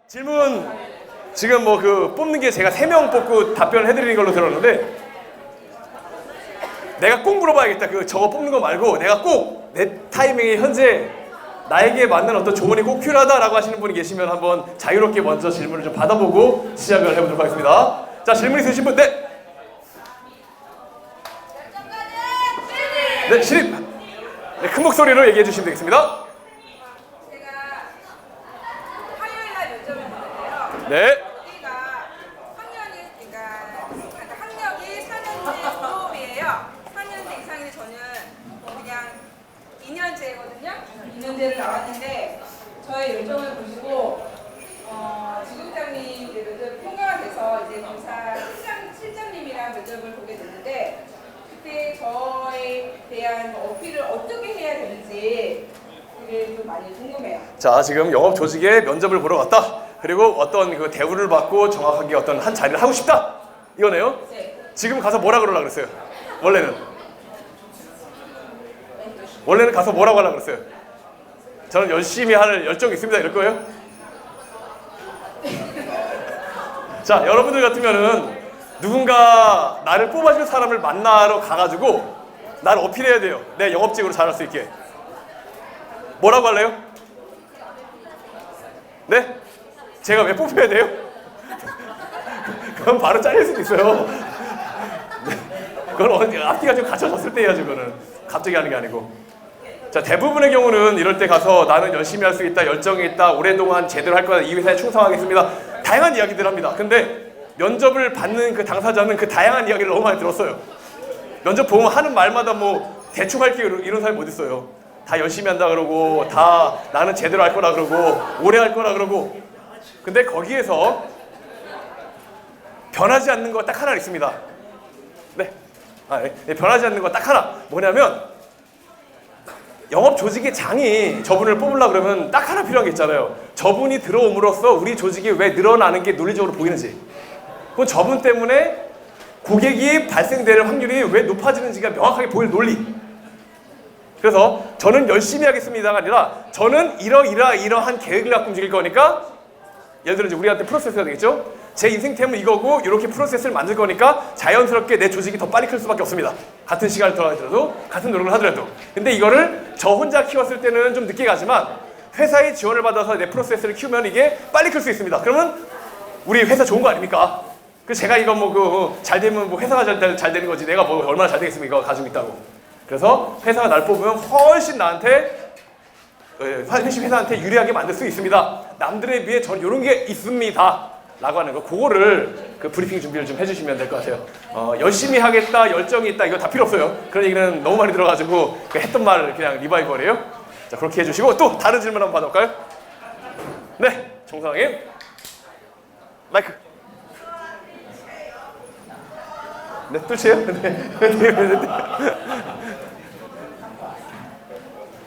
질문 지금 뭐 그 뽑는 게 제가 3명 뽑고 답변을 해드리는 걸로 들었는데 내가 꼭 물어봐야겠다. 그 저거 뽑는 거 말고 내가 꼭 내 타이밍에 현재 나에게 맞는 어떤 조언이 꼭 필요하다라고 하시는 분이 계시면 한번 자유롭게 먼저 질문을 좀 받아보고 시작을 해보도록 하겠습니다. 자, 질문 있으신 분? 네. 네, 신입. 네, 큰 목소리로 얘기해 주시면 되겠습니다. 네. 여기가 학력이 4년제 수업이에요. 4년제 이상인데 저는 그냥 2년제거든요. 2년제를 나왔는데 저의 열정을 보시고 지국장님 면접 통과가 돼서 이제 검사 실장님이랑 면접을 보게 됐는데 그때 저에 대한 어필을 어떻게 해야 되는지 그게 좀 많이 궁금해요. 자, 지금 영업 조직에 면접을 보러 갔다. 그리고 어떤 그 대우를 받고 정확하게 어떤 한 자리를 하고 싶다. 이거네요. 네. 지금 가서 뭐라 그러려고 그랬어요? 원래는 가서 뭐라고 하려고 그랬어요? 저는 열심히 할 열정이 있습니다. 이럴 거예요? 자, 여러분들 같으면은 누군가 나를 뽑아줄 사람을 만나러 가가지고 나를 어필해야 돼요. 내 영업직으로 잘할 수 있게. 뭐라고 할래요? 네? 제가 왜 뽑혀야 돼요? 그건 바로 잘릴 수도 있어요. 그건 앞뒤가 좀 갖춰졌을 때 해야지. 그거는 갑자기 하는 게 아니고. 자, 대부분의 경우는 이럴 때 가서 나는 열심히 할 수 있다, 열정이 있다, 오랫동안 제대로 할 거야, 이 회사에 충성하겠습니다, 다양한 이야기들 합니다. 근데 면접을 받는 그 당사자는 그 다양한 이야기를 너무 많이 들었어요. 면접 보면 하는 말마다 뭐 대충 할게 이런 사람이 어디 있어요. 다 열심히 한다 그러고, 다 나는 제대로 할 거라 그러고, 오래 할 거라 그러고. 근데 거기에서 변하지 않는 거 딱 하나 있습니다. 네. 네. 변하지 않는 거 딱 하나. 뭐냐면 영업 조직의 장이 저분을 뽑으려고 그러면 딱 하나 필요한 게 있잖아요. 저분이 들어옴으로써 우리 조직이 왜 늘어나는 게 논리적으로 보이는지. 그럼 저분 때문에 고객이 발생될 확률이 왜 높아지는지가 명확하게 보일 논리. 그래서 저는 열심히 하겠습니다가 아니라 저는 이러한 계획을 갖고 움직일 거니까, 예를 들어 이제 우리한테 프로세스가 되겠죠? 제 인생템은 이거고 이렇게 프로세스를 만들 거니까 자연스럽게 내 조직이 더 빨리 클 수밖에 없습니다. 같은 시간을 들어가더라도, 같은 노력을 하더라도. 근데 이거를 저 혼자 키웠을 때는 좀 늦게 가지만 회사의 지원을 받아서 내 프로세스를 키우면 이게 빨리 클 수 있습니다. 그러면 우리 회사 좋은 거 아닙니까? 그래서 제가 이거 뭐 잘 되면 뭐 회사가 잘 되는 거지 내가 뭐 얼마나 잘 되겠습니까? 이거 가지고 있다고. 그래서 회사가 날 뽑으면 훨씬 회사한테 유리하게 만들 수 있습니다. 남들에 비해 전 이런 게 있습니다. 라고 하는 거, 그거를 그 브리핑 준비를 좀 해주시면 될 것 같아요. 열심히 하겠다, 열정이 있다, 이거 다 필요 없어요. 그런 얘기는 너무 많이 들어가지고 그 했던 말 그냥 리바이벌이에요. 자, 그렇게 해주시고 또 다른 질문 한번 받아볼까요? 네, 정상님 마이크. 네, 뚫치요? 네.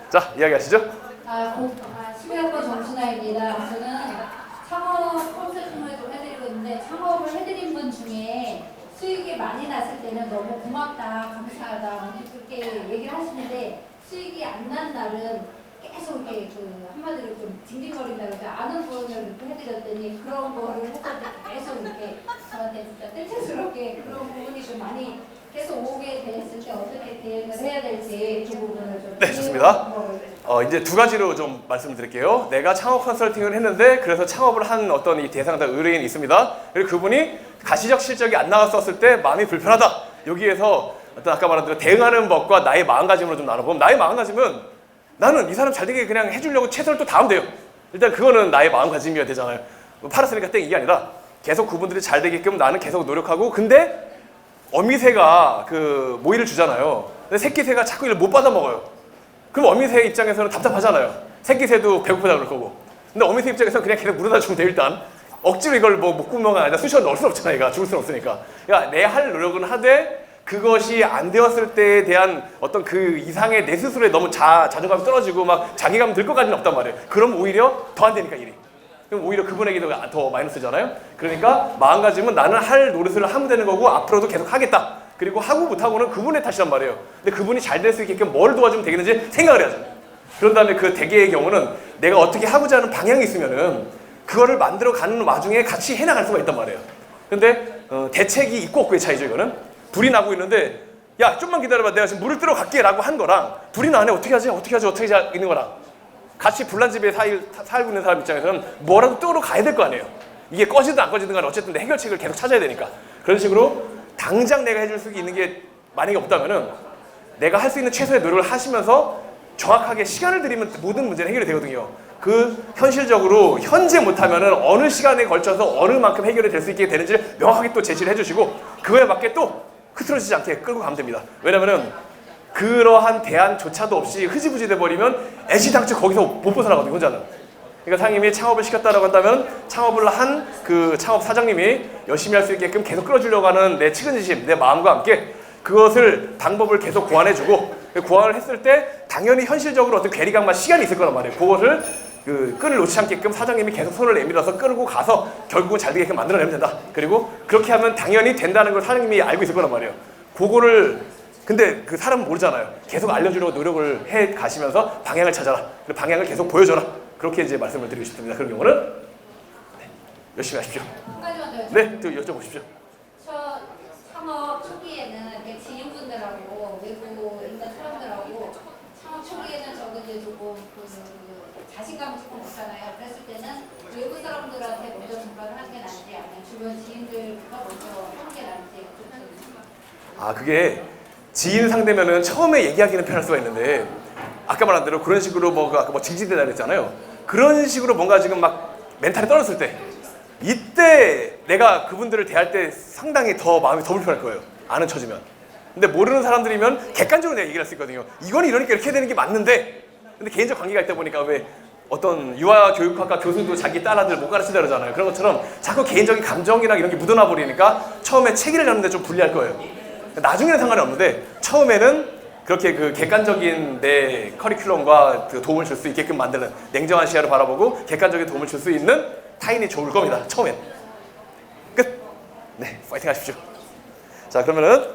자, 이야기하시죠. 11학번 정순아입니다. 저는 창업 컨설팅을 좀 해드리고 있는데, 창업을 해드린 분 중에 수익이 많이 났을 때는 너무 고맙다, 감사하다 그렇게 얘기를 하시는데, 수익이 안 난 날은 계속 이렇게 한마디로 좀 징징거린다 그러죠. 아는 분을 이렇게 해드렸더니 그런 거를 했을 때 계속 이렇게 저한테 진짜 뜰채스럽게 그런 부분이 좀 많이 계속 오게 됐을 때 어떻게 대응을 해야 될지 그 부분을 좀. 네, 좋습니다. 이제 두 가지로 좀 말씀드릴게요. 내가 창업 컨설팅을 했는데 그래서 창업을 한 어떤 이 대상자 의뢰인이 있습니다. 그리고 그분이 가시적 실적이 안 나왔었을 때 마음이 불편하다. 여기에서 어떤 아까 말한 대로 대응하는 법과 나의 마음가짐으로 좀 나눠보면, 나의 마음가짐은 나는 이 사람 잘 되게 그냥 해주려고 최선을 또 다하면 돼요. 일단 그거는 나의 마음가짐이어야 되잖아요. 팔았으니까 땡 이게 아니라 계속 그분들이 잘 되게끔 나는 계속 노력하고, 근데 어미새가 그 모이를 주잖아요. 근데 새끼새가 자꾸 이걸 못 받아 먹어요. 그럼 어미새 입장에서는 답답하잖아요. 새끼새도 배고프다 그럴 거고. 근데 어미새 입장에서는 그냥 계속 물어다 주면 돼. 일단 억지로 이걸 뭐 목구멍 안에다 쑤셔 넣을 수 없잖아. 얘가 죽을 수는 없으니까. 그러니까 내 할 노력은 하되 그것이 안 되었을 때에 대한 어떤 그 이상의 내 스스로에 너무 자존감이 떨어지고 막 자괴감 들 것까지는 없단 말이에요. 그럼 오히려 더 안 되니까 일이. 그럼 오히려 그분에게도 더 마이너스잖아요. 그러니까 마음가짐은 나는 할 노릇을 하면 되는 거고 앞으로도 계속 하겠다. 그리고 하고 못하고는 그분의 탓이란 말이에요. 근데 그분이 잘 될 수 있게끔 뭘 도와주면 되겠는지 생각을 해야죠. 그런 다음에 그 대개의 경우는 내가 어떻게 하고자 하는 방향이 있으면은 그거를 만들어가는 와중에 같이 해나갈 수가 있단 말이에요. 근데 대책이 있고 없고의 차이죠. 이거는 불이 나고 있는데 야 좀만 기다려봐 내가 지금 물을 뜨러 갈게 라고 한 거랑 불이 나네 어떻게 하지 있는 거랑 같이 불난 집에 살고 있는 사람 입장에서는 뭐라도 뜨러 가야 될 거 아니에요. 이게 꺼지든 안 꺼지든 간에 어쨌든 해결책을 계속 찾아야 되니까. 그런 식으로 당장 내가 해줄 수 있는 게 만약에 없다면은 내가 할 수 있는 최소의 노력을 하시면서 정확하게 시간을 들이면 모든 문제는 해결이 되거든요. 그 현실적으로 현재 못하면은 어느 시간에 걸쳐서 어느 만큼 해결이 될 수 있게 되는지를 명확하게 또 제시를 해주시고 그거에 맞게 또 흐트러지지 않게 끌고 가면 됩니다. 왜냐면은 그러한 대안조차도 없이 흐지부지 돼버리면 애시당초 거기서 못 벗어나거든요. 혼자는. 그러니까 상임이 창업을 시켰다라고 한다면 창업을 한 그 창업 사장님이 열심히 할 수 있게끔 계속 끌어주려고 하는 내 측은지심, 내 마음과 함께 그것을 방법을 계속 고안해주고 고안을 했을 때 당연히 현실적으로 어떤 괴리감과 시간이 있을 거란 말이에요. 그것을 끈을 놓지 않게끔 사장님이 계속 손을 내밀어서 끌고 가서 결국은 잘 되게끔 만들어내면 된다. 그리고 그렇게 하면 당연히 된다는 걸 사장님이 알고 있을 거란 말이에요. 그거를 근데 그 사람은 모르잖아요. 계속 알려주려고 노력을 해 가시면서 방향을 찾아라. 그리고 방향을 계속 보여줘라. 그렇게 이제 말씀을 드리고 싶습니다. 그런 경우는 네, 열심히 하십시오. 한 가지만 더 네, 또 여쭤보십시오. 저 창업 초기에는 이렇게 지인분들하고 외부에 있는 사람들하고 창업 초기에는 저도 이제 조금 자신감이 조금 없잖아요. 그랬을 때는 외부 사람들한테 먼저 전파를 하는 게 나은지 아니면 주변 지인들과 먼저 하는 게 나은지 아 그게 지인 상대면은 처음에 얘기하기는 편할 수가 있는데 아까 말한 대로 그런 식으로 아까 징징대다 그랬잖아요. 그런 식으로 뭔가 지금 막 멘탈이 떨어졌을 때 이때 내가 그분들을 대할 때 상당히 더 마음이 더 불편할 거예요. 아는 처지면. 근데 모르는 사람들이면 객관적으로 내가 얘기를 할 수 있거든요. 이건 이러니까 이렇게 되는 게 맞는데 근데 개인적 관계가 있다 보니까 왜 어떤 유아교육학과 교수도 자기 딸아들 못 가르친다 그러잖아요. 그런 것처럼 자꾸 개인적인 감정이나 이런 게 묻어나 버리니까 처음에 체계를 잡는데 좀 불리할 거예요. 나중에는 상관이 없는데 처음에는 그렇게 그 객관적인 내 커리큘럼과 그 도움을 줄 수 있게끔 만드는 냉정한 시야로 바라보고 객관적인 도움을 줄 수 있는 타인이 좋을 겁니다. 처음엔. 끝. 네, 파이팅 하십시오. 자, 그러면은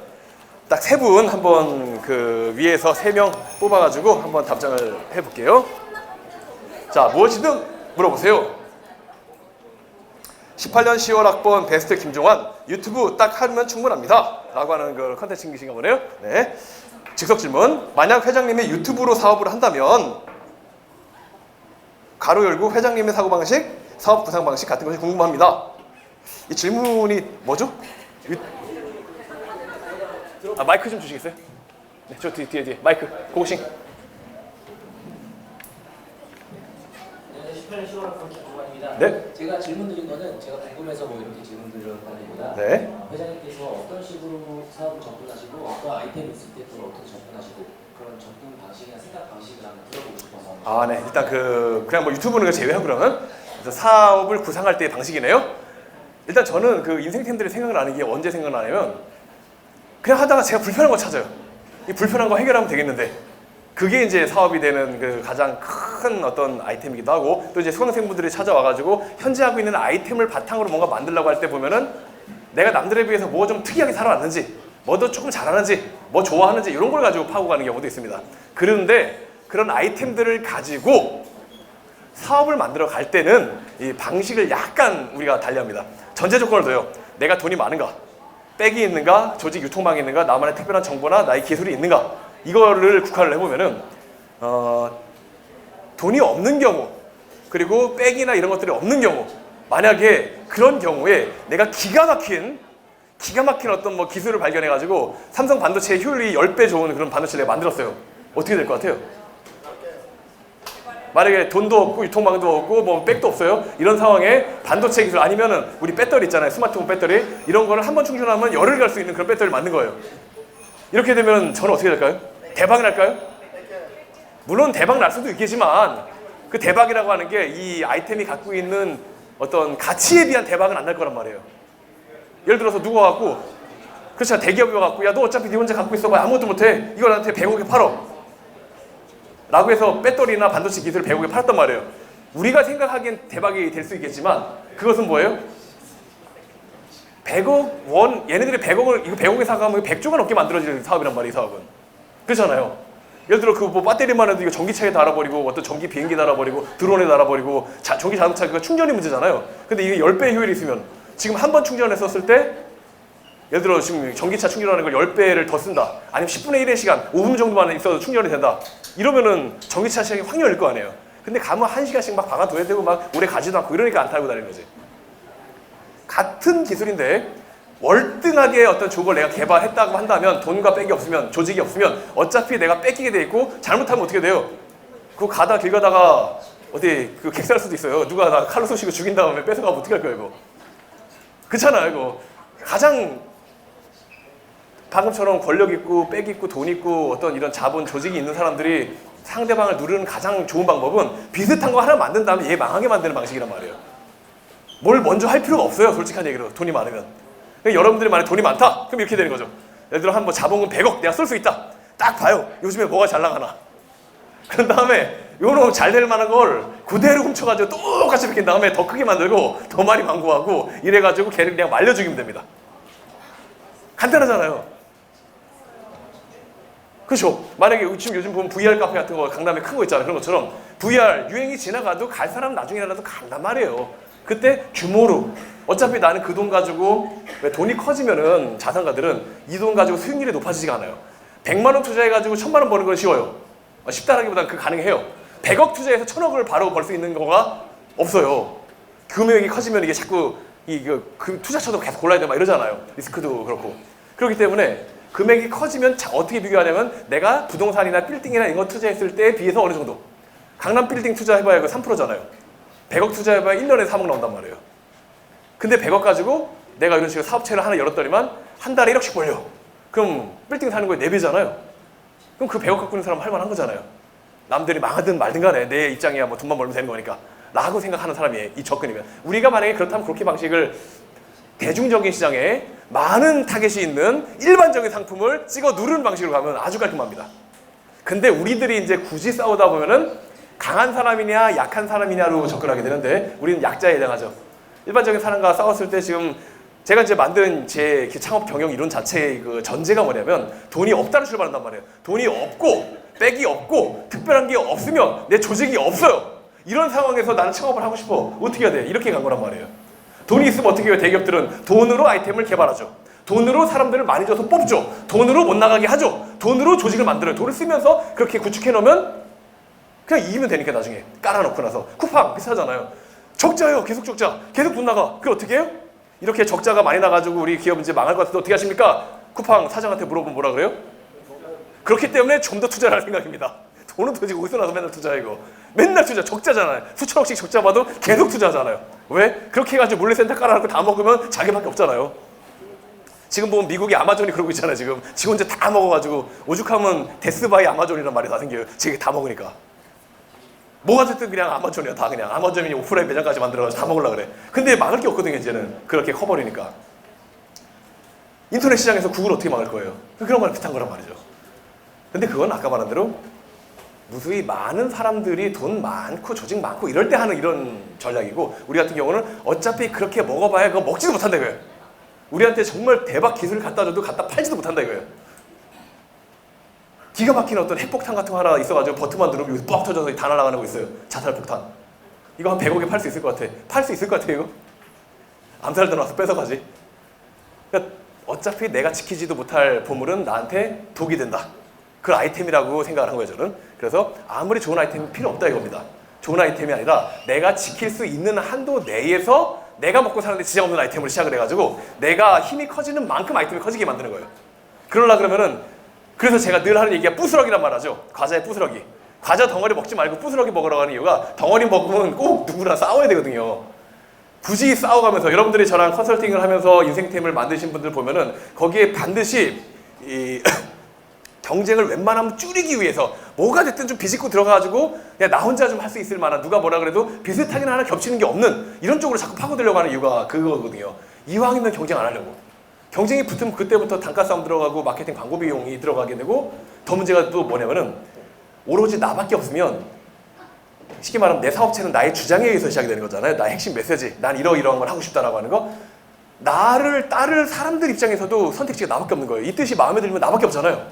딱 3분 한번 그 위에서 3명 뽑아가지고 한번 답장을 해볼게요. 자, 무엇이든 물어보세요. 18년 10월 학번 베스트 김종환 유튜브 딱 하면 충분합니다 라고 하는 그 컨텐츠인가 보네요. 네. 즉석 질문. 만약 회장님이 유튜브로 사업을 한다면 가로 열고 회장님의 사고방식, 사업 구상 방식 같은 것이 궁금합니다. 이 질문이 뭐죠? 마이크 좀 주시겠어요? 네, 저 뒤에 마이크 고고싱. 18년 10월 학번 김종환입니다. 네. 제가 질문 드린 거는 제가 궁금해서 뭐 이렇게 질문 드렸다는 겁니다. 네. 회장님께서 어떤 식으로 사업을 접근하시고 어떤 아이템이 있을 때 또 어떻게 접근하시고 그런 접근 방식이나 생각 방식을 한번 들어보고 싶어서. 아, 네. 일단 그냥 뭐 유튜브는 제외하고 그러면 사업을 구상할 때의 방식이네요. 일단 저는 그 인생템들이 생각을 안 하는 게 언제 생각을 하냐면 그냥 하다가 제가 불편한 거 찾아요. 이 불편한 거 해결하면 되겠는데 그게 이제 사업이 되는 그 가장 큰 어떤 아이템이기도 하고 또 이제 수강생분들이 찾아와가지고 현재 하고 있는 아이템을 바탕으로 뭔가 만들려고 할 때 보면은 내가 남들에 비해서 뭐 좀 특이하게 살아왔는지 뭐도 조금 잘하는지 뭐 좋아하는지 이런 걸 가지고 파고 가는 경우도 있습니다. 그런데 그런 아이템들을 가지고 사업을 만들어 갈 때는 이 방식을 약간 우리가 달리합니다. 전제 조건을 둬요. 내가 돈이 많은가, 백이 있는가, 조직 유통망이 있는가, 나만의 특별한 정보나 나의 기술이 있는가 이거를 국한을 해보면은 돈이 없는 경우 그리고 백이나 이런 것들이 없는 경우 만약에 그런 경우에 내가 기가 막힌 어떤 뭐 기술을 발견해가지고 삼성 반도체의 효율이 10배 좋은 그런 반도체를 내가 만들었어요. 어떻게 될 것 같아요? 만약에 돈도 없고 유통망도 없고 뭐 백도 없어요. 이런 상황에 반도체 기술 아니면은 우리 배터리 있잖아요. 스마트폰 배터리 이런 거를 한번 충전하면 열흘 갈 수 있는 그런 배터리를 만든 거예요. 이렇게 되면 저는 어떻게 될까요? 대박이 날까요? 물론 대박 날 수도 있겠지만 그 대박이라고 하는 게 이 아이템이 갖고 있는 어떤 가치에 비한 대박은 안 날 거란 말이에요. 예를 들어서 누가 갖고 그렇잖아 대기업이 와갖고 야 너 어차피 네 혼자 갖고 있어 봐 아무것도 못해 이거 나한테 100억에 팔어 라고 해서 배터리나 반도체 기술을 100억에 팔았단 말이에요. 우리가 생각하기엔 대박이 될 수 있겠지만 그것은 뭐예요? 100억 원 얘네들이 100억을 이거 100억에 사가면 100조가 넘게 만들어지는 사업이란 말이에요. 이 사업은 그렇잖아요. 예를 들어 그 뭐 배터리만 해도 이거 전기차에 달아버리고 어떤 전기 비행기 달아버리고 드론에 달아버리고 전기 자동차 그 충전이 문제잖아요. 근데 이게 10배 효율이 있으면 지금 한 번 충전했었을 때 예를 들어 지금 전기차 충전하는 걸 10배를 더 쓴다. 아니면 10분의 1의 시간 5분 정도만 있어도 충전이 된다. 이러면은 전기차 시장이 확 열릴 거 아니에요. 근데 가면 1시간씩 막 박아둬야 되고 막 오래 가지도 않고 이러니까 안 타고 다니는 거지. 같은 기술인데 월등하게 어떤 조걸 내가 개발했다고 한다면 돈과 빽이 없으면 조직이 없으면 어차피 내가 뺏기게 돼 있고 잘못하면 어떻게 돼요? 그거 길 가다가 어디 그 객살 수도 있어요. 누가 나 칼로 쏘시고 죽인 다음에 뺏어가면 어떻게 할 거예요 이거. 그렇잖아요 이거. 가장 방금처럼 권력 있고 빽 있고 돈 있고 어떤 이런 자본 조직이 있는 사람들이 상대방을 누르는 가장 좋은 방법은 비슷한 거 하나 만든 다음에 얘 망하게 만드는 방식이란 말이에요. 뭘 먼저 할 필요가 없어요. 솔직한 얘기로 돈이 많으면. 여러분들이 만약에 돈이 많다? 그럼 이렇게 되는 거죠. 예를 들어 한 자본금 100억 내가 쏠 수 있다. 딱 봐요. 요즘에 뭐가 잘 나가나. 그런 다음에 요런 잘 될 만한 걸 그대로 훔쳐가지고 똑같이 베낀 다음에 더 크게 만들고 더 많이 광고하고 이래가지고 걔를 그냥 말려 죽이면 됩니다. 간단하잖아요. 그렇죠? 만약에 지금 요즘 보면 VR 카페 같은 거 강남에 큰 거 있잖아요. 그런 것처럼 VR 유행이 지나가도 갈 사람 나중에라도 간단 말이에요. 그때 규모로 어차피 나는 그 돈 가지고 왜 돈이 커지면은 자산가들은 이 돈 가지고 수익률이 높아지지가 않아요. 100만 원 투자해가지고 1000만 원 버는 건 쉬워요. 쉽다라기보다는 그 가능해요. 100억 투자해서 1000억을 바로 벌 수 있는 거가 없어요. 금액이 커지면 이게 자꾸 그 투자처도 계속 골라야 돼 막 이러잖아요. 리스크도 그렇고. 그렇기 때문에 금액이 커지면 어떻게 비교하냐면 내가 부동산이나 빌딩이나 이런 거 투자했을 때에 비해서 어느 정도. 강남 빌딩 투자해봐야 그 3%잖아요. 100억 투자해봐야 1년에 3억 나온단 말이에요. 근데 100억 가지고 내가 이런 식으로 사업체를 하나 열었더니만 한 달에 1억씩 벌려. 그럼 빌딩 사는 거에 4배잖아요. 그럼 그 100억 갖고 있는 사람 할 만한 거잖아요. 남들이 망하든 말든 간에 내 입장이야 뭐 돈만 벌면 되는 거니까 라고 생각하는 사람이 이 접근이면 우리가 만약에 그렇다면 그렇게 방식을 대중적인 시장에 많은 타겟이 있는 일반적인 상품을 찍어 누르는 방식으로 가면 아주 깔끔합니다. 근데 우리들이 이제 굳이 싸우다 보면은 강한 사람이냐 약한 사람이냐로 접근하게 되는데 우리는 약자에 해당하죠. 일반적인 사람과 싸웠을 때 지금 제가 이제 만든 제 창업 경영 이론 자체의 그 전제가 뭐냐면 돈이 없다로 출발한단 말이에요. 돈이 없고 빽이 없고 특별한 게 없으면 내 조직이 없어요. 이런 상황에서 나는 창업을 하고 싶어. 어떻게 해야 돼? 이렇게 간 거란 말이에요. 돈이 있으면 어떻게 해요? 대기업들은 돈으로 아이템을 개발하죠. 돈으로 사람들을 많이 줘서 뽑죠. 돈으로 못 나가게 하죠. 돈으로 조직을 만들어요. 돈을 쓰면서 그렇게 구축해 놓으면 그냥 이기면 되니까 나중에 깔아놓고 나서 쿠팡 비슷하잖아요. 적자예요. 계속 적자. 계속 돈 나가. 그걸 어떻게 해요? 이렇게 적자가 많이 나가지고 우리 기업 이제 망할 것 같은데 어떻게 하십니까? 쿠팡 사장한테 물어보면 뭐라 그래요? 그렇기 때문에 좀 더 투자를 할 생각입니다. 돈은 도대체 어디서 나서 맨날 투자해 이거. 맨날 투자. 적자잖아요. 수천억씩 적자 봐도 계속 투자하잖아요. 왜? 그렇게 해가지고 물류센터 깔아놓고 다 먹으면 자기밖에 없잖아요. 지금 보면 미국이 아마존이 그러고 있잖아요. 지금 지 혼자 다 먹어가지고 오죽하면 데스바이 아마존이란 말이 다 생겨요. 지금 다 먹으니까. 뭐가 됐든 그냥 아마존이야. 다 그냥 아마존이 오프라인 매장까지 만들어가지고 다 먹으려고 그래. 근데 막을 게 없거든요. 이제는 그렇게 커버리니까. 인터넷 시장에서 구글 어떻게 막을 거예요? 그런 거랑 비슷한 거란 말이죠. 근데 그건 아까 말한 대로 무수히 많은 사람들이 돈 많고 조직 많고 이럴 때 하는 이런 전략이고 우리 같은 경우는 어차피 그렇게 먹어봐야 그거 먹지도 못한다 이거예요. 우리한테 정말 대박 기술을 갖다 줘도 갖다 팔지도 못한다 이거예요. 기가 막힌 어떤 핵폭탄 같은 거 하나 있어가지고 버튼만 누르면 여기서 뻑 터져서 다 날아가는 거 있어요. 자살폭탄. 이거 한 100억에 팔 수 있을 것 같아. 팔 수 있을 것 같아 이거? 암살 들어와서 뺏어가지. 그러니까 어차피 내가 지키지도 못할 보물은 나한테 독이 된다. 그 아이템이라고 생각을 한 거예요 저는. 그래서 아무리 좋은 아이템이 필요 없다 이겁니다. 좋은 아이템이 아니라 내가 지킬 수 있는 한도 내에서 내가 먹고 사는데 지장 없는 아이템으로 시작을 해가지고 내가 힘이 커지는 만큼 아이템이 커지게 만드는 거예요. 그러려고 그러면은 그래서 제가 늘 하는 얘기가 부스러기란 말 하죠. 과자의 부스러기. 과자 덩어리 먹지 말고 부스러기 먹으러 가는 이유가 덩어리 먹으면 꼭 누구랑 싸워야 되거든요. 굳이 싸워가면서 여러분들이 저랑 컨설팅을 하면서 인생템을 만드신 분들 보면은 거기에 반드시 이 경쟁을 웬만하면 줄이기 위해서 뭐가 됐든 좀 비집고 들어가가지고 그냥 나 혼자 좀 할 수 있을 만한 누가 뭐라 그래도 비슷하긴 하나 겹치는 게 없는 이런 쪽으로 자꾸 파고들려고 하는 이유가 그거거든요. 이왕이면 경쟁 안 하려고. 경쟁이 붙으면 그때부터 단가 싸움 들어가고 마케팅 광고 비용이 들어가게 되고 더 문제가 또 뭐냐면은 오로지 나밖에 없으면 쉽게 말하면 내 사업체는 나의 주장에 의해서 시작이 되는 거잖아요. 나의 핵심 메시지. 난 이러이러한 걸 하고 싶다라고 하는 거. 나를 따를 사람들 입장에서도 선택지가 나밖에 없는 거예요. 이 뜻이 마음에 들면 나밖에 없잖아요.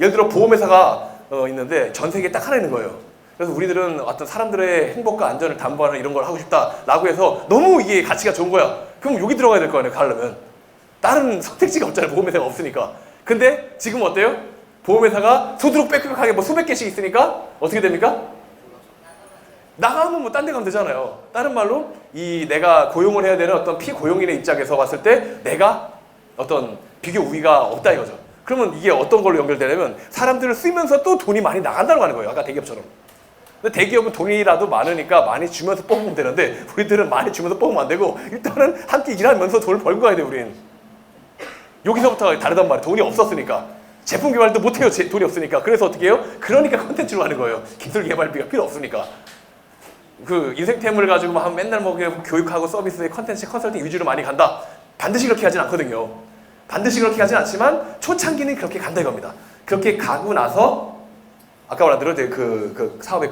예를 들어 보험회사가 있는데 전 세계에 딱 하나 있는 거예요. 그래서 우리들은 어떤 사람들의 행복과 안전을 담보하는 이런 걸 하고 싶다라고 해서 너무 이게 가치가 좋은 거야. 그럼 여기 들어가야 될 거 아니에요, 가려면. 다른 선택지가 없잖아요. 보험회사가 없으니까. 근데 지금 어때요? 보험회사가 소드록 빽빽하게 뭐 수백 개씩 있으니까 어떻게 됩니까? 나가면 뭐 딴 데 가면 되잖아요. 다른 말로 이 내가 고용을 해야 되는 어떤 피고용인의 입장에서 봤을 때 내가 어떤 비교 우위가 없다 이거죠. 그러면 이게 어떤 걸로 연결되냐면 사람들을 쓰면서 또 돈이 많이 나간다고 하는 거예요. 아까 대기업처럼. 근데 대기업은 돈이라도 많으니까 많이 주면서 뽑으면 되는데 우리들은 많이 주면서 뽑으면 안 되고 일단은 함께 일하면서 돈을 벌고 가야 돼 우린. 여기서부터 다르단 말이에요. 돈이 없었으니까. 제품 개발도 못해요. 돈이 없으니까. 그래서 어떻게 해요? 그러니까 컨텐츠로 하는 거예요. 기술 개발비가 필요 없으니까. 그 인생템을 가지고 막 맨날 뭐 교육하고 서비스에 컨텐츠 컨설팅 위주로 많이 간다. 반드시 그렇게 하진 않거든요. 반드시 그렇게 하진 않지만 초창기는 그렇게 간다 이겁니다. 그렇게 가고 나서 아까 말한 대로 그 사업의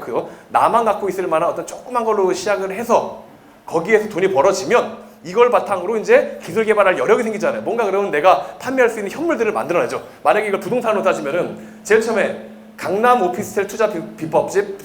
나만 갖고 있을 만한 어떤 조그만 걸로 시작을 해서 거기에서 돈이 벌어지면 이걸 바탕으로 이제 기술 개발할 여력이 생기잖아요. 뭔가 그러면 내가 판매할 수 있는 현물들을 만들어내죠. 만약에 이걸 부동산으로 따지면은 제일 처음에 강남 오피스텔 투자 비법집,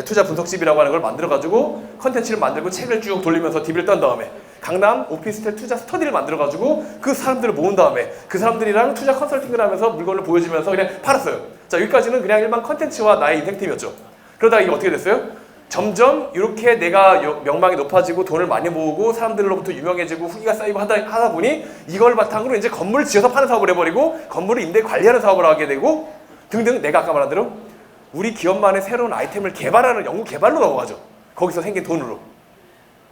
투자 분석집이라고 하는 걸 만들어가지고 컨텐츠를 만들고 책을 쭉 돌리면서 DB를 떤 다음에 강남 오피스텔 투자 스터디를 만들어가지고 그 사람들을 모은 다음에 그 사람들이랑 투자 컨설팅을 하면서 물건을 보여주면서 그냥 팔았어요. 자, 여기까지는 그냥 일반 컨텐츠와 나의 인생팀이었죠. 그러다가 이게 어떻게 됐어요? 점점 이렇게 내가 명망이 높아지고 돈을 많이 모으고 사람들로부터 유명해지고 후기가 쌓이고 하다 보니 이걸 바탕으로 이제 건물을 지어서 파는 사업을 해버리고 건물을 임대 관리하는 사업을 하게 되고 등등 내가 아까 말한 대로 우리 기업만의 새로운 아이템을 개발하는 연구 개발로 넘어가죠. 거기서 생긴 돈으로.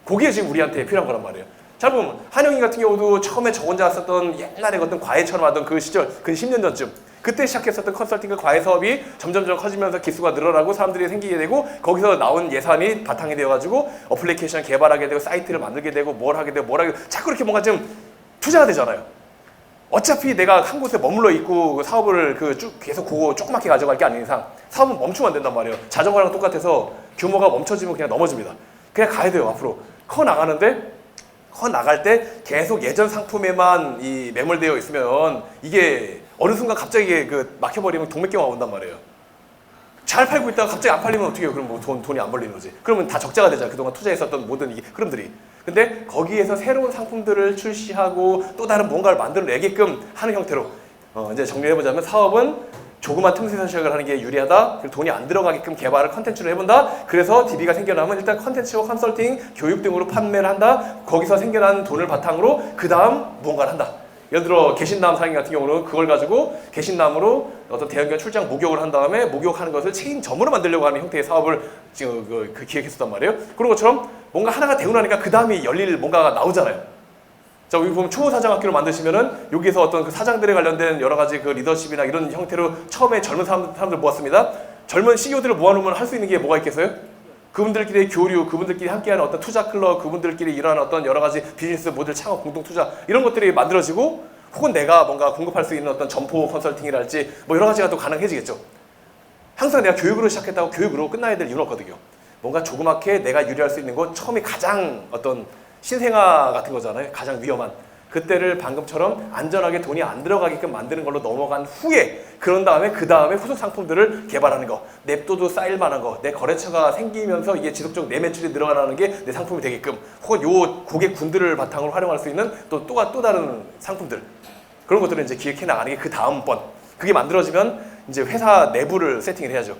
그게 지금 우리한테 필요한 거란 말이에요. 잘 보면 한영인 같은 경우도 처음에 저 혼자 썼던 옛날에 어떤 과외처럼 하던 그 시절, 그 10년 전쯤 그때 시작했었던 컨설팅과 과외 사업이 점점점 커지면서 기수가 늘어나고 사람들이 생기게 되고 거기서 나온 예산이 바탕이 되어가지고 어플리케이션 개발하게 되고 사이트를 만들게 되고 뭘 하게 되고 자꾸 그렇게 뭔가 좀 투자가 되잖아요. 어차피 내가 한 곳에 머물러 있고 사업을 쭉 계속 조그맣게 가져갈 게 아닌 이상 사업은 멈추면 안 된단 말이에요. 자전거랑 똑같아서 규모가 멈춰지면 그냥 넘어집니다. 그냥 가야 돼요. 앞으로 커 나갈 때 계속 예전 상품에만 이 매몰되어 있으면 이게 어느 순간 갑자기 막혀버리면 동맥경화가 온단 말이에요. 잘 팔고 있다가 갑자기 안 팔리면 어떻게 해요? 그럼 뭐 돈이 안 벌리는 거지. 그러면 다 적자가 되잖아요. 그동안 투자했었던 모든 이 흐름들이. 근데 거기에서 새로운 상품들을 출시하고 또 다른 뭔가를 만들어내게끔 하는 형태로 이제 정리해보자면 사업은 조그만 틈새에서 시작을 하는 게 유리하다. 그리고 돈이 안 들어가게끔 개발을 컨텐츠로 해본다. 그래서 DB가 생겨나면 일단 컨텐츠와 컨설팅, 교육 등으로 판매를 한다. 거기서 생겨난 돈을 바탕으로 그 다음 무언가를 한다. 예를 들어 개신남 상인 같은 경우는 그걸 가지고 개신남으로 어떤 대형견 출장 목욕을 한 다음에 목욕하는 것을 체인점으로 만들려고 하는 형태의 사업을 지금 기획했었단 말이에요. 그런 것처럼 뭔가 하나가 되고 나니까 그 다음에 열릴 뭔가가 나오잖아요. 자, 여기 보면 초사장학교를 만드시면은 여기서 어떤 그 사장들에 관련된 여러 가지 그 리더십이나 이런 형태로 처음에 젊은 사람들 모았습니다. 젊은 CEO들을 모아놓으면 할 수 있는 게 뭐가 있겠어요? 그분들끼리 교류, 그분들끼리 함께하는 어떤 투자 클럽, 그분들끼리 일어나는 어떤 여러 가지 비즈니스 모델 창업, 공동 투자 이런 것들이 만들어지고 혹은 내가 뭔가 공급할 수 있는 어떤 점포 컨설팅이랄지 뭐 여러 가지가 또 가능해지겠죠. 항상 내가 교육으로 시작했다고 교육으로 끝나야 될 이유는 없거든요. 뭔가 조그맣게 내가 유리할 수 있는 건 처음이 가장 어떤 신생아 같은 거잖아요. 가장 위험한. 그때를 방금처럼 안전하게 돈이 안 들어가게끔 만드는 걸로 넘어간 후에 그런 다음에 그 다음에 후속 상품들을 개발하는 거, 냅둬도 쌓일 만한 거, 내 거래처가 생기면서 이게 지속적으로 내 매출이 늘어나는 게 내 상품이 되게끔 혹은 요 고객군들을 바탕으로 활용할 수 있는 또 다른 상품들 그런 것들을 이제 기획해 나가는 게 그 다음번 그게 만들어지면 이제 회사 내부를 세팅을 해야죠.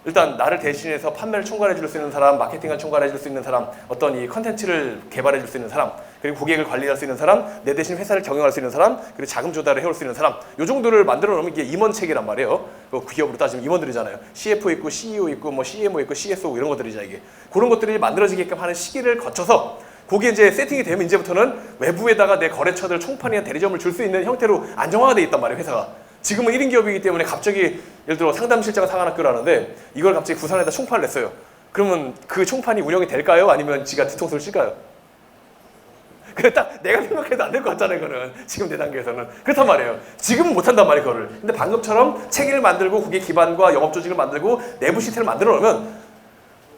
일단 나를 대신해서 판매를 총괄해 줄 수 있는 사람, 마케팅을 총괄해 줄 수 있는 사람, 어떤 이 컨텐츠를 개발해 줄 수 있는 사람, 그리고 고객을 관리할 수 있는 사람, 내 대신 회사를 경영할 수 있는 사람, 그리고 자금 조달을 해올 수 있는 사람, 요 정도를 만들어 놓으면 이게 임원체계란 말이에요. 그 기업으로 따지면 임원들이잖아요. CFO 있고 CEO 있고 뭐 CMO 있고 CSO 이런 것들이잖아 이게. 그런 것들이 만들어지게끔 하는 시기를 거쳐서 그게 이제 세팅이 되면 이제부터는 외부에다가 내 거래처들 총판이나 대리점을 줄 수 있는 형태로 안정화가 돼 있단 말이에요 회사가. 지금은 1인 기업이기 때문에 갑자기 예를 들어 상담실장 상한학교라는데 이걸 갑자기 부산에다 총판을 냈어요. 그러면 그 총판이 운영이 될까요? 아니면 지가 뒤통수를 칠까요? 그래 딱 내가 생각해도 안 될 것 같잖아요. 그거는 지금 내 단계에서는 그렇단 말이에요. 지금은 못한단 말이에요. 그거를. 근데 방금처럼 체계를 만들고 고객 기반과 영업 조직을 만들고 내부 시스템을 만들어 놓으면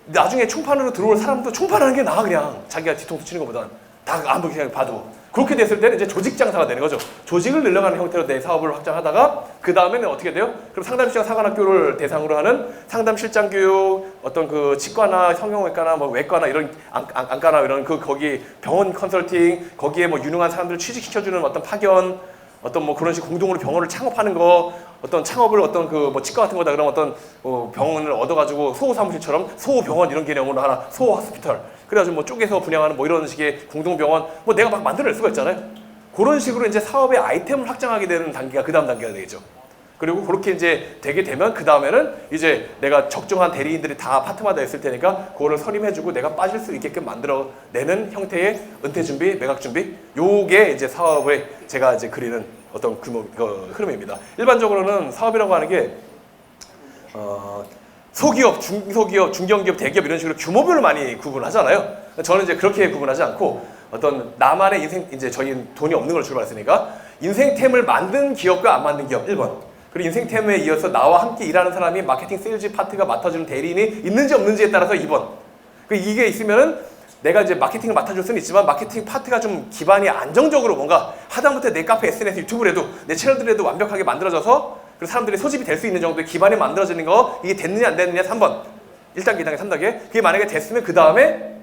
나중에 총판으로 들어올 사람도 총판하는 게 나아. 그냥 자기가 뒤통수 치는 것보다는. 다 아무 그냥 봐도. 그렇게 됐을 때는 이제 조직 장사가 되는 거죠. 조직을 늘려가는 형태로 내 사업을 확장하다가 그 다음에는 어떻게 돼요? 그럼 상담실장 사관학교를 대상으로 하는 상담실장 교육, 어떤 그 치과나 성형외과나 뭐 외과나 이런 안과나 이런 그 거기 병원 컨설팅, 거기에 뭐 유능한 사람들을 취직시켜주는 어떤 파견, 어떤 뭐 그런 식 공동으로 병원을 창업하는 거, 어떤 창업을 어떤 그 뭐 치과 같은 거다 그러면 어떤 병원을 얻어가지고 소호사무실처럼 소호병원 이런 개념으로 하나, 소호하스피털. 그래가지고 뭐 쪼개서 분양하는 뭐 이런 식의 공동병원, 뭐 내가 막 만들어낼 수가 있잖아요. 그런 식으로 이제 사업의 아이템을 확장하게 되는 단계가 그 다음 단계가 되겠죠. 그리고 그렇게 이제 되게 되면 그 다음에는 이제 내가 적정한 대리인들이 다 파트마다 있을 테니까 그거를 선임해주고 내가 빠질 수 있게끔 만들어내는 형태의 은퇴 준비, 매각 준비. 요게 이제 사업의 제가 이제 그리는 어떤 흐름입니다. 일반적으로는 사업이라고 하는 게 소기업, 중소기업, 중견기업, 대기업 이런 식으로 규모별로 많이 구분하잖아요. 저는 이제 그렇게 구분하지 않고 어떤 나만의 인생, 이제 저희 돈이 없는 걸 출발했으니까 인생템을 만든 기업과 안 만든 기업 1번. 그리고 인생템에 이어서 나와 함께 일하는 사람이 마케팅 세일즈 파트가 맡아주는 대리인이 있는지 없는지에 따라서 2번. 이게 있으면은 내가 이제 마케팅을 맡아줄 수는 있지만 마케팅 파트가 좀 기반이 안정적으로 뭔가 하다못해 내 카페, SNS, 유튜브라도 내 채널들에도 완벽하게 만들어져서 그리고 사람들이 소집이 될 수 있는 정도의 기반이 만들어지는 거 이게 됐느냐 안 됐느냐 3번. 1단계, 2단계, 3단계. 그게 만약에 됐으면 그 다음에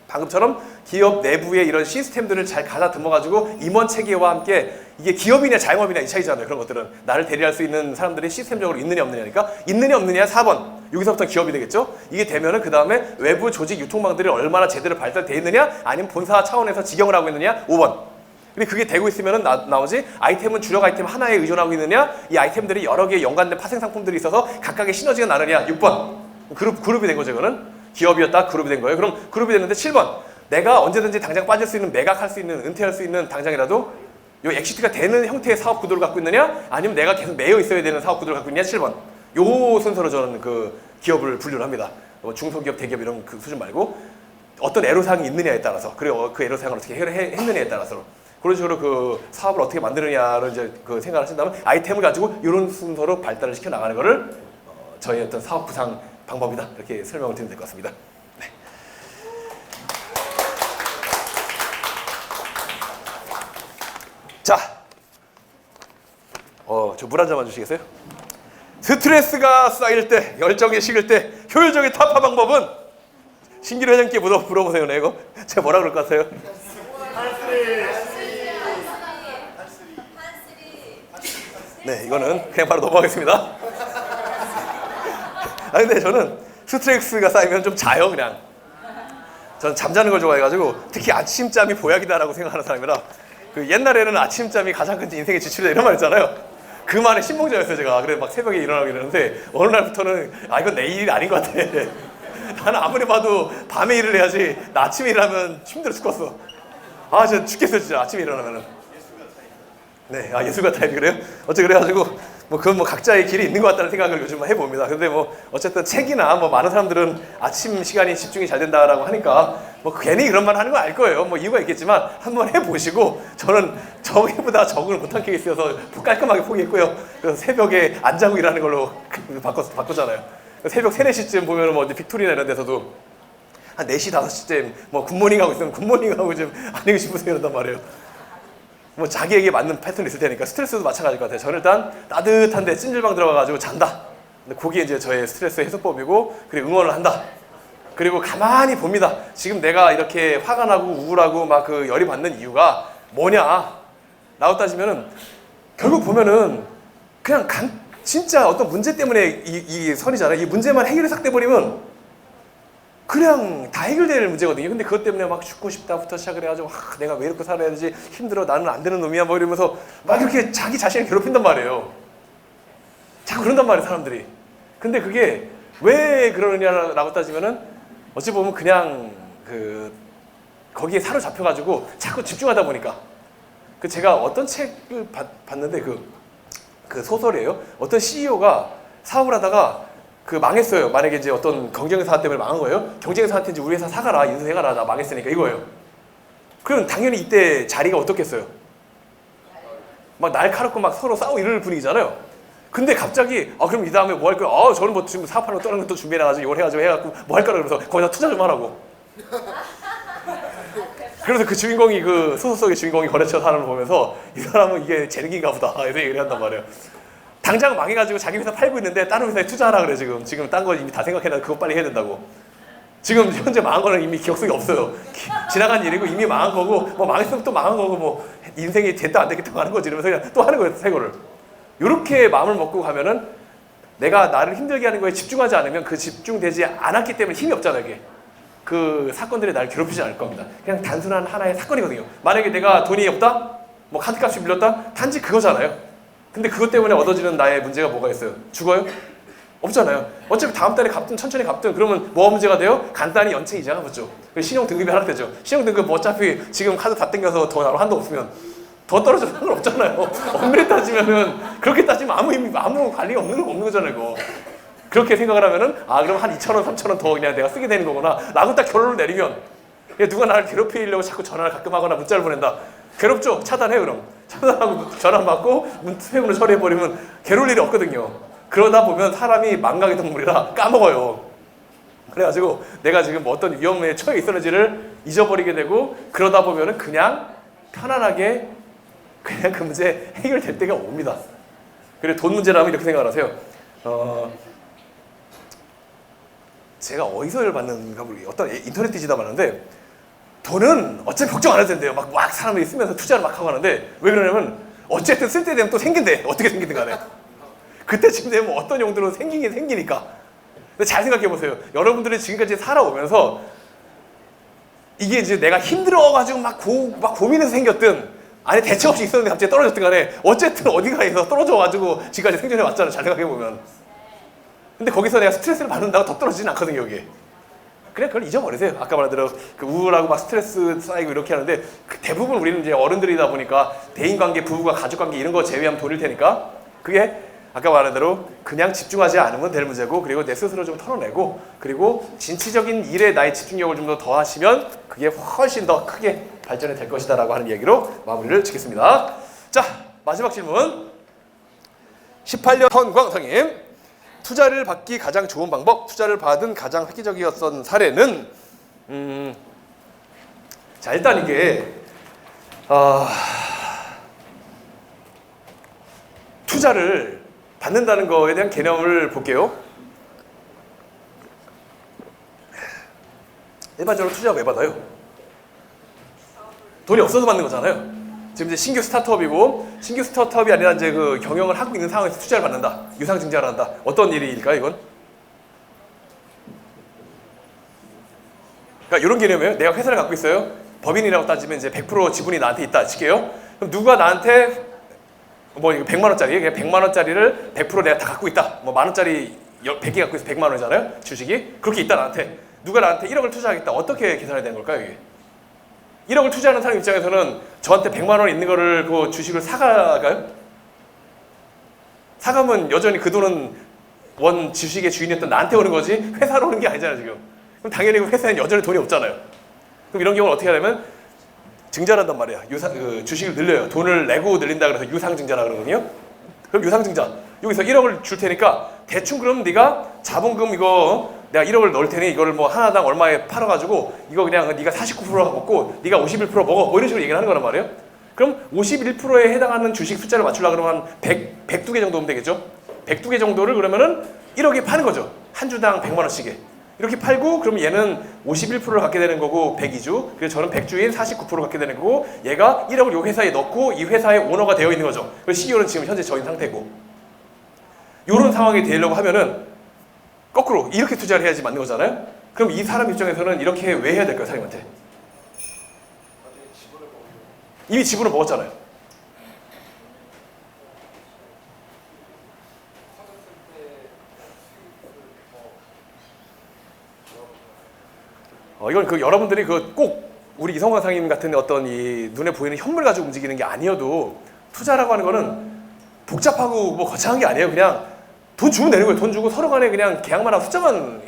방금처럼 기업 내부의 이런 시스템들을 잘 가다듬어가지고 임원 체계와 함께 이게 기업이냐 자영업이냐 이 차이잖아요. 그런 것들은 나를 대리할 수 있는 사람들이 시스템적으로 있느냐 없느냐니까 있느냐 없느냐 4번. 여기서부터 기업이 되겠죠. 이게 되면은 그 다음에 외부 조직 유통망들이 얼마나 제대로 발달되어 있느냐 아니면 본사 차원에서 직영을 하고 있느냐 5번. 근데 그게 되고 있으면은 나오지 아이템은 주력 아이템 하나에 의존하고 있느냐 이 아이템들이 여러 개의 연관된 파생 상품들이 있어서 각각의 시너지가 나느냐 6번. 그룹이 된 거죠. 이거는 기업이었다 그룹이 된 거예요. 그럼 그룹이 됐는데 7번. 내가 언제든지 당장 빠질 수 있는 매각할 수 있는 은퇴할 수 있는 당장이라도 요 엑시트가 되는 형태의 사업 구도를 갖고 있느냐 아니면 내가 계속 매여 있어야 되는 사업 구도를 갖고 있느냐 7번. 요 순서로 저는 그 기업을 분류를 합니다. 중소기업, 대기업 이런 그 수준 말고 어떤 애로사항이 있느냐에 따라서 그리고 그 애로사항을 어떻게 해결했느냐에 따라서 그런 식으로 그 사업을 어떻게 만드느냐를 이제 그 생각을 하신다면 아이템을 가지고 이런 순서로 발달을 시켜 나가는 거를 저희 어떤 사업 구상 방법이다 이렇게 설명을 드리면 될 것 같습니다. 네. 자, 저 물 한 잔만 주시겠어요? 스트레스가 쌓일 때, 열정이 식을 때 효율적인 타파 방법은 신기루 회장님께 물어보세요. 네, 이거 제가 뭐라 그럴 것 같아요? 네, 이거는 그냥 바로 넘어가겠습니다. 근데 저는 스트레스가 쌓이면 좀 자요 그냥. 저는 잠자는 걸 좋아해가지고 특히 아침잠이 보약이다라고 생각하는 사람이라 그 옛날에는 아침잠이 가장 큰 인생의 지출이다 이런 말 있잖아요. 그 말에 신봉자였어요 제가. 그래서 막 새벽에 일어나고 이러는데 어느 날부터는 이건 내 일이 아닌 것 같아. 나는 아무리 봐도 밤에 일을 해야지 나 아침에 일하면 힘들어 죽겠어. 진짜 죽겠어요 진짜 아침에 일어나면은. 네, 예술가 타입이 그래요? 그래가지고 그건 각자의 길이 있는 것 같다는 생각을 요즘 해봅니다. 근데 어쨌든 책이나 많은 사람들은 아침 시간이 집중이 잘 된다라고 하니까 괜히 그런 말 하는 거 알 거예요. 이유가 있겠지만 한번 해보시고 저는 정의보다 적응을 못한 케이스여서 깔끔하게 포기했고요. 그래서 새벽에 안 자고 일하는 걸로 바꿨잖아요. 새벽 3, 4시쯤 보면 어디 빅토리나 이런 데서도 한 4시, 5시쯤 굿모닝 하고 있으면 굿모닝 하고 좀 안녕히 주무세요 이런단 말이에요. 자기에게 맞는 패턴이 있을 테니까 스트레스도 마찬가지일 것 같아요. 저는 일단 따뜻한데 찜질방 들어가가지고 잔다. 근데 그게 이제 저의 스트레스 해소법이고 그리고 응원을 한다. 그리고 가만히 봅니다. 지금 내가 이렇게 화가 나고 우울하고 그 열이 받는 이유가 뭐냐 라고 따지면은 결국 보면은 그냥 진짜 어떤 문제 때문에 이 선이잖아요. 이 문제만 해결이 싹 돼버리면 그냥 다 해결될 문제거든요. 근데 그것 때문에 죽고 싶다부터 시작을 해가지고 내가 왜 이렇게 살아야 되지? 힘들어. 나는 안 되는 놈이야. 이러면서 이렇게 자기 자신을 괴롭힌단 말이에요. 자꾸 그런단 말이에요, 사람들이. 근데 그게 왜 그러느냐라고 따지면은 어찌 보면 그냥 거기에 사로잡혀가지고 자꾸 집중하다 보니까 제가 어떤 책을 봤는데 그 소설이에요. 어떤 CEO가 사업을 하다가 망했어요. 만약에 이제 어떤 경쟁사 때문에 망한 거예요. 경쟁사한테 이제 우리 회사 사가라, 인수해가라, 나 망했으니까 이거예요. 그럼 당연히 이때 자리가 어떻겠어요? 날카롭고 서로 싸우고 이럴 분위기잖아요. 근데 갑자기 그럼 이 다음에 뭐 할 거야? 저는 지금 사업하는 거 다른 것도 준비해놔가지고 이걸 해가지고 뭐 할 거라 그러면서 거기다 투자 좀 하라고. 그래서 그 주인공이 그 소설 속의 주인공이 거래처 사람을 보면서 이 사람은 이게 재능인가 보다 이렇게 얘기를 한단 말이에요. 당장 망해가지고 자기 회사 팔고 있는데 다른 회사에 투자하라 그래. 지금 딴 거 이미 다 생각해놔. 그거 빨리 해야 된다고. 지금 현재 망한 거는 이미 기억 속에 없어요. 지나간 일이고 이미 망한 거고 뭐 망했으면 또 망한 거고 뭐 인생이 됐다 안 됐다 하는 거지. 이러면서 그냥 또 하는 거예요. 새 거를. 이렇게 마음을 먹고 가면은 내가 나를 힘들게 하는 거에 집중하지 않으면 그 집중되지 않았기 때문에 힘이 없잖아요. 이게. 그 사건들이 나를 괴롭히지 않을 겁니다. 그냥 단순한 하나의 사건이거든요. 만약에 내가 돈이 없다? 뭐 카드값이 밀렸다? 단지 그거잖아요. 근데 그것 때문에 얻어지는 나의 문제가 뭐가 있어요? 죽어요? 없잖아요. 어차피 다음 달에 갚든 천천히 갚든 그러면 뭐가 문제가 돼요? 간단히 연체 이자가 붙죠. 신용 등급이 하락되죠. 신용 등급 뭐 어차피 지금 카드 다 땡겨서 더 나로 한도 없으면 더 떨어져도 상관없잖아요. 엄밀히 따지면은 그렇게 따지면 아무 관리가 없는 거잖아요. 이거. 그렇게 생각을 하면은 그럼 한 2,000원, 3,000원 더 그냥 내가 쓰게 되는 거구나 라고 딱 결론을 내리면 누가 나를 괴롭히려고 자꾸 전화를 가끔 하거나 문자를 보낸다. 괴롭죠? 차단해 그럼. 차단하고 전화 받고 스팸으로 처리해버리면 괴로울 일이 없거든요. 그러다 보면 사람이 망각의 동물이라 까먹어요. 그래가지고 내가 지금 뭐 어떤 위험에 처해 있었는지를 잊어버리게 되고 그러다 보면은 그냥 편안하게 그냥 그 문제 해결될 때가 옵니다. 그리고 돈 문제라면 이렇게 생각을 하세요. 제가 어디서 봤는가 모르겠어요. 어떤 인터넷 뒤지다 봤는데 돈은 어차피 걱정 안 해도 된대요. 막 사람들이 쓰면서 투자를 막 하고 하는데 왜 그러냐면 어쨌든 쓸 때 되면 또 생긴대. 어떻게 생기든 간에. 그때쯤 되면 어떤 용도로 생기긴 생기니까. 근데 잘 생각해 보세요. 여러분들이 지금까지 살아오면서 이게 이제 내가 힘들어가지고 막 고민해서 생겼든 아니 대책 없이 있었는데 갑자기 떨어졌든 간에 어쨌든 어디가에서 떨어져가지고 지금까지 생존해 왔잖아요. 잘 생각해 보면. 근데 거기서 내가 스트레스를 받는다고 더 떨어지진 않거든요, 여기. 그냥 그걸 잊어버리세요. 아까 말한 대로 그 우울하고 막 스트레스 쌓이고 이렇게 하는데 대부분 우리는 이제 어른들이다 보니까 대인관계, 부부가 가족관계 이런 거 제외하면 돈일 테니까 그게 아까 말한 대로 그냥 집중하지 않으면 될 문제고 그리고 내 스스로 좀 털어내고 그리고 진취적인 일에 나의 집중력을 좀 더 하시면 그게 훨씬 더 크게 발전이 될 것이다 라고 하는 얘기로 마무리를 짓겠습니다. 자, 마지막 질문. 18년 헌광성님. 투자를 받기 가장 좋은 방법, 투자를 받은 가장 획기적이었던 사례는 자 일단 이게 투자를 받는다는 거에 대한 개념을 볼게요. 일반적으로 투자가 왜 받아요? 돈이 없어서 받는 거잖아요. 지금 이제 신규 스타트업이고 신규 스타트업이 아니라 이제 그 경영을 하고 있는 상황에서 투자를 받는다. 유상증자를 한다. 어떤 일일까요, 이건? 그러니까 이런 개념이에요. 내가 회사를 갖고 있어요. 법인이라고 따지면 이제 100% 지분이 나한테 있다 칠게요. 그럼 누가 나한테 뭐 이거 100만 원짜리 그냥 100만 원짜리를 100% 내가 다 갖고 있다. 뭐 만 원짜리 100개 갖고 있어 100만 원이잖아요. 주식이. 그렇게 있다 나한테. 누가 나한테 1억을 투자하겠다. 어떻게 계산이 되는 걸까요, 이게? 1억을 투자하는 사람 입장에서는 저한테 100만 원 있는 거를 그 주식을 사가요? 사가면 여전히 그 돈은 원 주식의 주인이었던 나한테 오는 거지 회사로 오는 게 아니잖아요 지금. 그럼 당연히 그 회사엔 여전히 돈이 없잖아요. 그럼 이런 경우는 어떻게 하냐면 증자를 한단 말이야. 주식을 늘려요. 돈을 내고 늘린다 그래서 유상증자라 그러거든요. 그럼 유상증자 여기서 1억을 줄 테니까 대충 그럼 네가 자본금 이거 내가 1억을 넣을 테니 이거를 뭐 하나당 얼마에 팔아가지고 이거 그냥 네가 49% 먹고 네가 51% 먹어 뭐 이런 식으로 얘기를 하는 거란 말이에요. 그럼 51%에 해당하는 주식 숫자를 맞추려고 그러면 한 102개 정도면 되겠죠. 102개 정도를 그러면은 1억에 파는 거죠. 한 주당 100만 원씩에. 이렇게 팔고 그럼 얘는 51%를 갖게 되는 거고 102주. 그래서 저는 100주인 49% 갖게 되는 거고 얘가 1억을 이 회사에 넣고 이 회사의 오너가 되어 있는 거죠. 그래서 CEO는 지금 현재 저인 상태고. 이런 상황이 되려고 하면은 거꾸로 이렇게 투자를 해야지 맞는 거잖아요. 그럼 이 사람 입장에서는 이렇게 왜 해야 될까요, 사장님한테? 이미 지분을 먹었잖아요. 이건 그 여러분들이 그 꼭 우리 이성광 상임 같은 어떤 이 눈에 보이는 현물 가지고 움직이는 게 아니어도 투자라고 하는 거는 복잡하고 뭐 거창한 게 아니에요. 그냥 돈 주면 되는 거예요. 돈 주고 서로 간에 그냥 계약만 하고 숫자만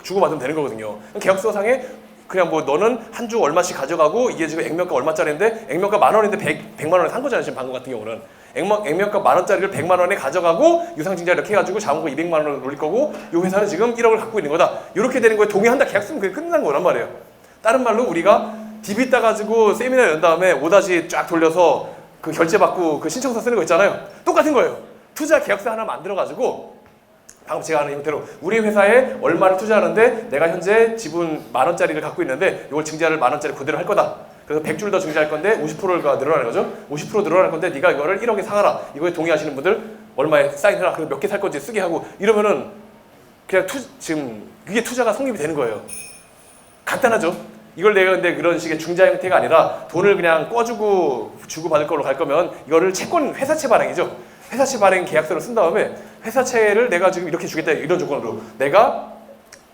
주고받으면 되는 거거든요. 계약서상에 그냥 뭐 너는 한 주 얼마씩 가져가고 이게 지금 액면가 얼마짜리인데 액면가 10,000원인데 100만 원에 산 거잖아요. 지금 방금 같은 경우는. 액면가 10,000원짜리를 100만 원에 가져가고 유상증자 이렇게 해가지고 자본금 200만 원을 올릴 거고 이 회사는 지금 1억을 갖고 있는 거다. 이렇게 되는 거에 동의한다. 계약 쓰면 그게 끝난 거란 말이에요. 다른 말로 우리가 DB 따가지고 세미나 연 다음에 5다시 쫙 돌려서 그 결제받고 그 신청서 쓰는 거 있잖아요. 똑같은 거예요. 투자 계약서 하나 만들어가지고 방금 제가 하는 형태로 우리 회사에 얼마를 투자하는데 내가 현재 지분 10,000원짜리를 갖고 있는데 이걸 증자를 10,000원짜리 그대로 할 거다. 그래서 100주를 더 증자할 건데 50%가 늘어나는 거죠. 50% 늘어날 건데 네가 이거를 1억에 사가라. 이거에 동의하시는 분들 얼마에 사인해라. 그리고 몇 개 살 건지 쓰게 하고 이러면은 그냥 지금 그게 투자가 성립이 되는 거예요. 간단하죠. 이걸 내가 근데 그런 식의 중자 형태가 아니라 돈을 그냥 꿔주고 주고받을 걸로 갈 거면 이거를 채권 회사채 발행이죠. 회사채 발행 계약서를 쓴 다음에 회사채를 내가 지금 이렇게 주겠다 이런 조건으로 내가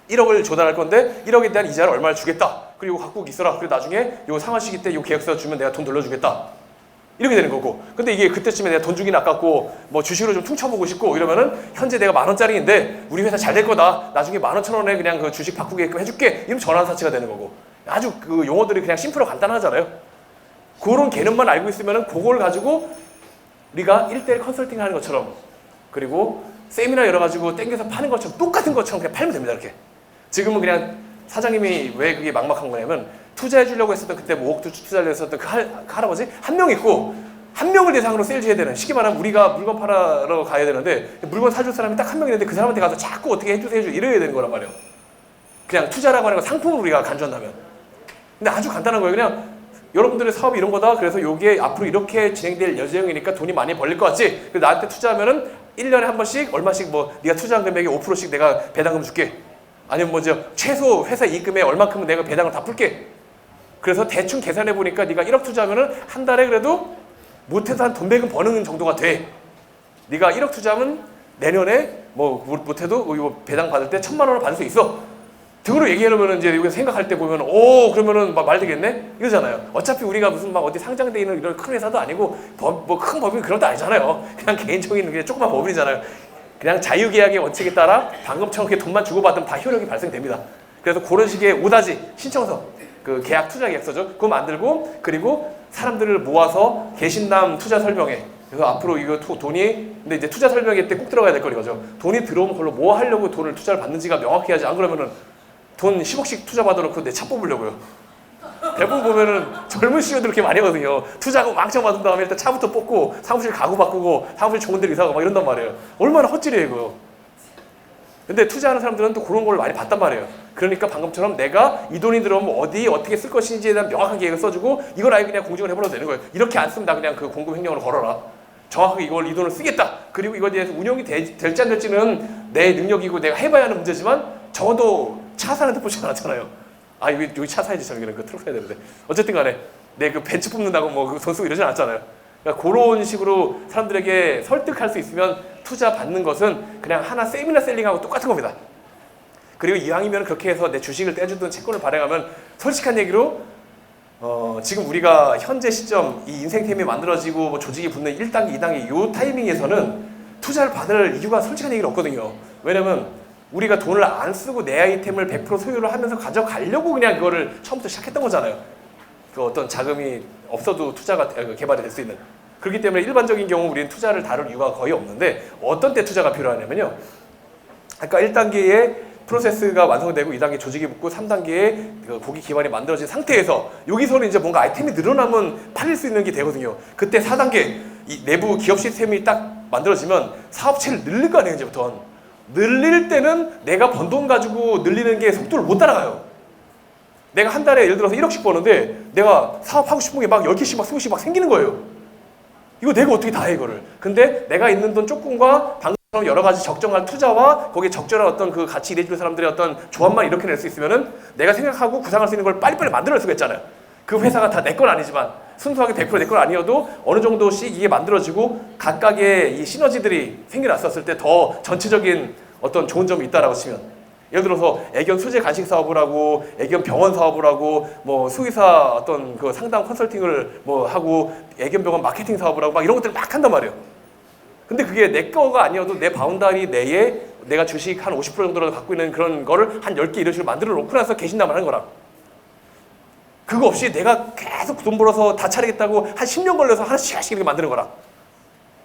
1억을 조달할 건데 1억에 대한 이자를 얼마를 주겠다. 그리고 갖고 있어라. 그리고 나중에 요 상환 시기 때 요 계약서 주면 내가 돈 돌려주겠다. 이렇게 되는 거고. 근데 이게 그때쯤에 내가 돈 주긴 아깝고 뭐 주식으로 좀 퉁쳐보고 싶고 이러면은 현재 내가 10,000원짜리인데 우리 회사 잘 될 거다. 나중에 15,000원에 그냥 그 주식 바꾸게끔 해줄게. 이러면 전환사채가 되는 거고. 아주 그 용어들이 그냥 심플하고 간단하잖아요. 그런 개념만 알고 있으면은 그걸 가지고 우리가 1대1 컨설팅 하는 것처럼 그리고 세미나 열어가지고 땡겨서 파는 것처럼 똑같은 것처럼 그냥 팔면 됩니다. 이렇게. 지금은 그냥 사장님이 왜 그게 막막한 거냐면 투자해 주려고 했었던 그때 뭐 5억 투자를 했었던 그 할아버지 한 명 있고 한 명을 대상으로 세일즈 해야 되는 쉽게 말하면 우리가 물건 팔아러 가야 되는데 물건 사줄 사람이 딱 한 명 있는데 그 사람한테 가서 자꾸 어떻게 해주세요 이래야 되는 거란 말이에요. 그냥 투자라고 하는 건 상품을 우리가 간주한다면. 근데 아주 간단한 거예요. 그냥 여러분들의 사업이 이런 거다. 그래서 이게 앞으로 이렇게 진행될 예정이니까 돈이 많이 벌릴 것 같지? 그래서 나한테 투자하면은 1년에 한 번씩 얼마씩 뭐 네가 투자한 금액의 5%씩 내가 배당금 줄게. 아니면 뭐 최소 회사 이익금의 얼마큼은 내가 배당을 다 풀게. 그래서 대충 계산해 보니까 네가 1억 투자하면은 한 달에 그래도 못해도 한 돈 100은 버는 정도가 돼. 네가 1억 투자하면 내년에 뭐 못해도 이거 배당 받을 때 1,000만 원을 받을 수 있어. 등으로 얘기하려면 이제 여기 생각할 때 보면 오 그러면은 말 되겠네 이러잖아요. 어차피 우리가 무슨 막 어디 상장돼 있는 이런 큰 회사도 아니고 뭐 큰 법인 그런 데 아니잖아요. 그냥 개인적인 그냥 조그만 법인이잖아요. 그냥 자유계약의 원칙에 따라 방금처럼 이렇게 돈만 주고받으면 다 효력이 발생됩니다. 그래서 그런 식의 5다지 신청서 그 계약 투자 계약서죠. 그거 만들고 그리고 사람들을 모아서 개신남 투자 설명회. 그래서 앞으로 이거 돈이 근데 이제 투자 설명회 때 꼭 들어가야 될 거 이거죠. 돈이 들어오면 그걸로 뭐 하려고 돈을 투자를 받는지가 명확히 하지 안 그러면은 돈 10억씩 투자 받아놓고 내 차 뽑으려고요. 대부분 보면은 젊은 CEO들 그렇게 많이 하거든요. 투자하고 왕창 받은 다음에 일단 차부터 뽑고 사무실 가구 바꾸고 사무실 좋은 데로 이사가고 막 이런단 말이에요. 얼마나 헛질이에요 이거. 근데 투자하는 사람들은 또 그런 걸 많이 봤단 말이에요. 그러니까 방금처럼 내가 이 돈이 들어오면 어디 어떻게 쓸 것인지에 대한 명확한 계획을 써주고 이걸 아예 그냥 공증을 해버려도 되는 거예요. 이렇게 안 쓰면 나 그냥 그 공급 횡령으로 걸어라. 정확하게 이 돈을 쓰겠다. 그리고 이거에 대해서 운영이 될지 안 될지는 내 능력이고 내가 해봐야 하는 문제지만 적어도 차 사는데 보지 않았잖아요. 아 여기 차 사야지 저기는 그 트럭 사야 되는데 어쨌든 간에 내 그 벤츠 뽑는다고 뭐 돈 쓰고 이러진 않았잖아요. 그러니까 그런 식으로 사람들에게 설득할 수 있으면 투자 받는 것은 그냥 하나 세미나 셀링하고 똑같은 겁니다. 그리고 이왕이면 그렇게 해서 내 주식을 떼주든 채권을 발행하면 솔직한 얘기로 지금 우리가 현재 시점 이 인생템이 만들어지고 뭐 조직이 붙는 1단계, 2단계 이 타이밍에서는 투자를 받을 이유가 솔직한 얘기는 없거든요. 왜냐면 우리가 돈을 안 쓰고 내 아이템을 100% 소유를 하면서 가져가려고 그냥 그거를 처음부터 시작했던 거잖아요. 그 어떤 자금이 없어도 투자가 개발이 될 수 있는. 그렇기 때문에 일반적인 경우 우리는 투자를 다룰 이유가 거의 없는데 어떤 때 투자가 필요하냐면요. 아까 1단계에 프로세스가 완성되고 2단계 조직이 붙고 3단계에 그 고기 기반이 만들어진 상태에서 여기서는 이제 뭔가 아이템이 늘어나면 팔릴 수 있는 게 되거든요. 그때 4단계 이 내부 기업 시스템이 딱 만들어지면 사업체를 늘릴 거 아니에요. 이제부터 늘릴 때는 내가 번 돈 가지고 늘리는 게 속도를 못 따라가요. 내가 한 달에 예를 들어서 1억씩 버는데 내가 사업하고 싶은 게 막 10개씩 막 20개씩 막 생기는 거예요. 이거 내가 어떻게 다 해 이거를. 근데 내가 있는 돈 조금과 방금처럼 여러 가지 적정한 투자와 거기에 적절한 어떤 그 같이 일해주는 사람들의 어떤 조합만 이렇게 낼 수 있으면은 내가 생각하고 구상할 수 있는 걸 빨리빨리 만들어낼 수가 있잖아요. 그 회사가 다 내 건 아니지만 순수하게 100% 내 건 아니어도 어느 정도씩 이게 만들어지고 각각의 이 시너지들이 생겨났었을 때 더 전체적인 어떤 좋은 점이 있다라고 치면 예를 들어서 애견 수제 간식 사업을 하고 애견 병원 사업을 하고 뭐 수의사 어떤 그 상담 컨설팅을 뭐 하고 애견 병원 마케팅 사업을 하고 막 이런 것들을 막 한단 말이에요. 근데 그게 내 거가 아니어도 내 바운다리 내에 내가 주식 한 50% 정도라도 갖고 있는 그런 거를 한 10개 이런 식으로 만들어 놓고 나서 개신남을 하는 거라. 그거 없이 내가 계속 돈 벌어서 다 차리겠다고 한 10년 걸려서 하나씩 이렇게 만드는 거라.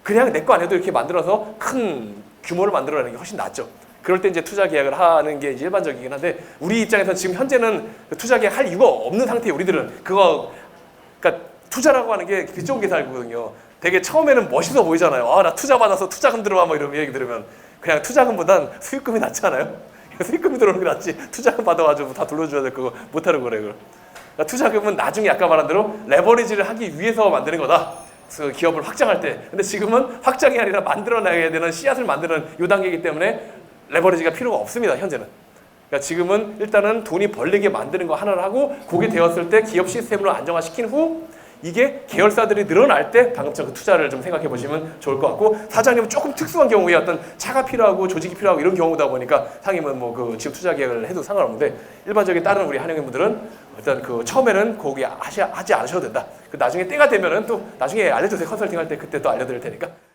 그냥 내 거 아니어도 이렇게 만들어서 큰 규모를 만들어내는 게 훨씬 낫죠. 그럴 때 이제 투자 계약을 하는 게 이제 일반적이긴 한데 우리 입장에서는 지금 현재는 투자 계약 할 이유가 없는 상태예요. 우리들은 그러니까 투자라고 하는 게 그쪽 계산이거든요. 되게 처음에는 멋있어 보이잖아요. 아, 나 투자 받아서 투자금 들어와 뭐 이런 얘기 들으면 그냥 투자금보단 수익금이 낫지 않아요? 수익금이 들어오는 게 낫지. 투자금 받아가지고 다 돌려줘야 될 거고 못하는 거래. 그러니까 투자금은 나중에 아까 말한 대로 레버리지를 하기 위해서 만드는 거다. 그 기업을 확장할 때. 근데 지금은 확장이 아니라 만들어내야 되는 씨앗을 만드는 요 단계이기 때문에 레버리지가 필요가 없습니다. 현재는. 그러니까 지금은 일단은 돈이 벌리게 만드는 거 하나를 하고 그게 되었을 때 기업 시스템으로 안정화시킨 후 이게 계열사들이 늘어날 때 방금처럼 그 투자를 좀 생각해 보시면 좋을 것 같고 사장님은 조금 특수한 경우에 어떤 차가 필요하고 조직이 필요하고 이런 경우다 보니까 상임은 뭐 그 지금 투자 계획을 해도 상관없는데 일반적인 다른 우리 한영인분들은 일단 그 처음에는 거기 하지 않으셔도 된다. 그 나중에 때가 되면은 또 나중에 알려주세요. 컨설팅 할 때 그때 또 알려드릴 테니까.